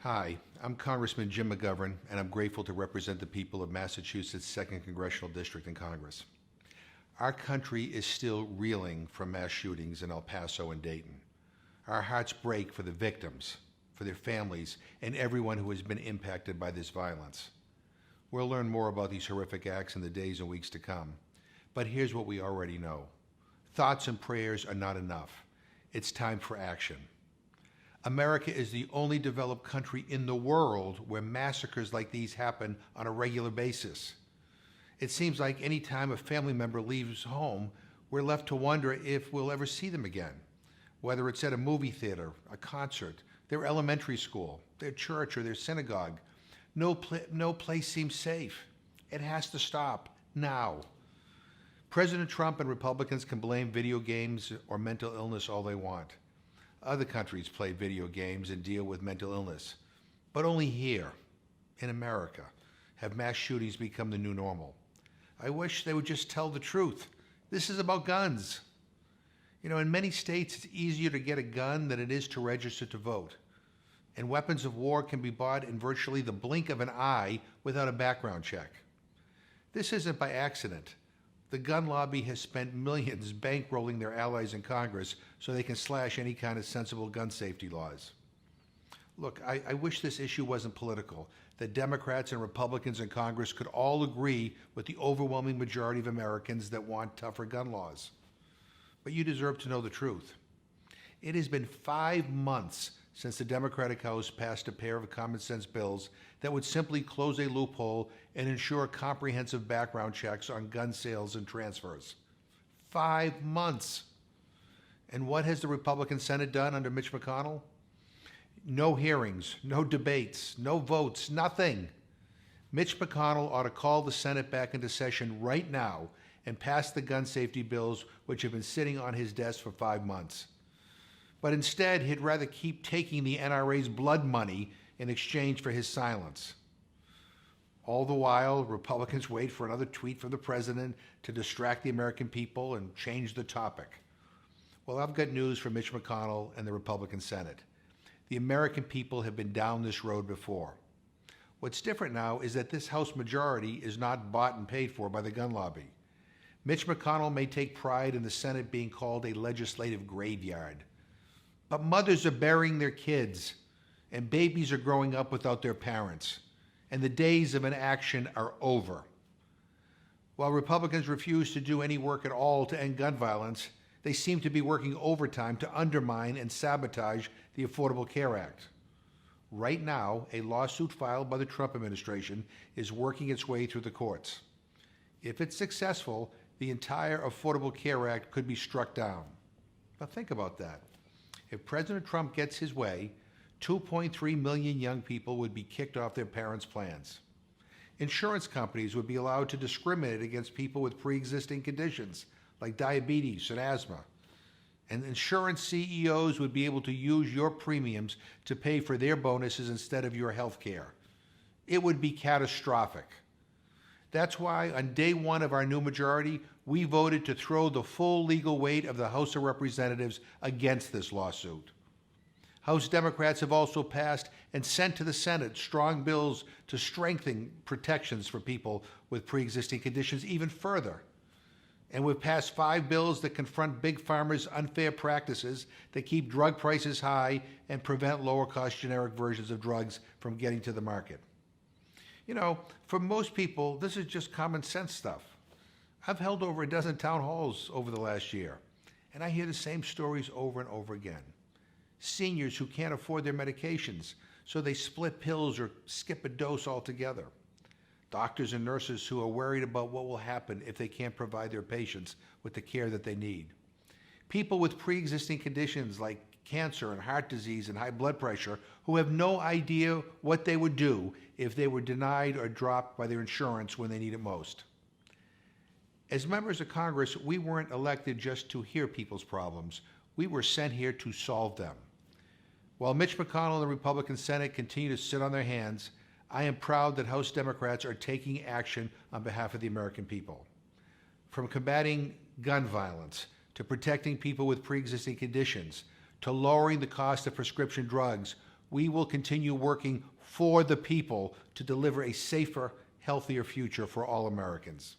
Hi, I'm Congressman Jim McGovern, and I'm grateful to represent the people of Massachusetts' 2nd Congressional District in Congress. Our country is still reeling from mass shootings in El Paso and Dayton. Our hearts break for the victims, for their families, and everyone who has been impacted by this violence. We'll learn more about these horrific acts in the days and weeks to come. But here's what we already know. Thoughts and prayers are not enough. It's time for action. America is the only developed country in the world where massacres like these happen on a regular basis. It seems like any time a family member leaves home, we're left to wonder if we'll ever see them again, whether it's at a movie theater, a concert, their elementary school, their church, or their synagogue. No place seems safe. It has to stop now. President Trump and Republicans can blame video games or mental illness all they want. Other countries play video games and deal with mental illness. But only here, in America, have mass shootings become the new normal. I wish they would just tell the truth. This is about guns. You know, in many states, it's easier to get a gun than it is to register to vote. And weapons of war can be bought in virtually the blink of an eye without a background check. This isn't by accident. The gun lobby has spent millions bankrolling their allies in Congress so they can slash any kind of sensible gun safety laws. Look, I wish this issue wasn't political, that Democrats and Republicans in Congress could all agree with the overwhelming majority of Americans that want tougher gun laws. But you deserve to know the truth. It has been 5 months since the Democratic House passed a pair of common sense bills that would simply close a loophole and ensure comprehensive background checks on gun sales and transfers. 5 months. And what has the Republican Senate done under Mitch McConnell? No hearings, no debates, no votes, nothing. Mitch McConnell ought to call the Senate back into session right now and pass the gun safety bills which have been sitting on his desk for 5 months. But instead, he'd rather keep taking the NRA's blood money in exchange for his silence. All the while, Republicans wait for another tweet from the president to distract the American people and change the topic. Well, I've got news for Mitch McConnell and the Republican Senate. The American people have been down this road before. What's different now is that this House majority is not bought and paid for by the gun lobby. Mitch McConnell may take pride in the Senate being called a legislative graveyard. But mothers are burying their kids, and babies are growing up without their parents, and the days of inaction are over. While Republicans refuse to do any work at all to end gun violence, they seem to be working overtime to undermine and sabotage the Affordable Care Act. Right now, a lawsuit filed by the Trump administration is working its way through the courts. If it's successful, the entire Affordable Care Act could be struck down. Now think about that. If President Trump gets his way, 2.3 million young people would be kicked off their parents' plans. Insurance companies would be allowed to discriminate against people with pre-existing conditions like diabetes and asthma. And insurance CEOs would be able to use your premiums to pay for their bonuses instead of your health care. It would be catastrophic. That's why on day one of our new majority, we voted to throw the full legal weight of the House of Representatives against this lawsuit. House Democrats have also passed and sent to the Senate strong bills to strengthen protections for people with pre-existing conditions even further. And we've passed 5 bills that confront big pharma's unfair practices that keep drug prices high and prevent lower-cost generic versions of drugs from getting to the market. You know, for most people, this is just common sense stuff. I've held over a dozen town halls over the last year, and I hear the same stories over and over again. Seniors who can't afford their medications, so they split pills or skip a dose altogether. Doctors and nurses who are worried about what will happen if they can't provide their patients with the care that they need. People with pre-existing conditions like cancer and heart disease and high blood pressure who have no idea what they would do if they were denied or dropped by their insurance when they need it most. As members of Congress, we weren't elected just to hear people's problems. We were sent here to solve them. While Mitch McConnell and the Republican Senate continue to sit on their hands, I am proud that House Democrats are taking action on behalf of the American people. From combating gun violence, to protecting people with pre-existing conditions, to lowering the cost of prescription drugs, we will continue working for the people to deliver a safer, healthier future for all Americans.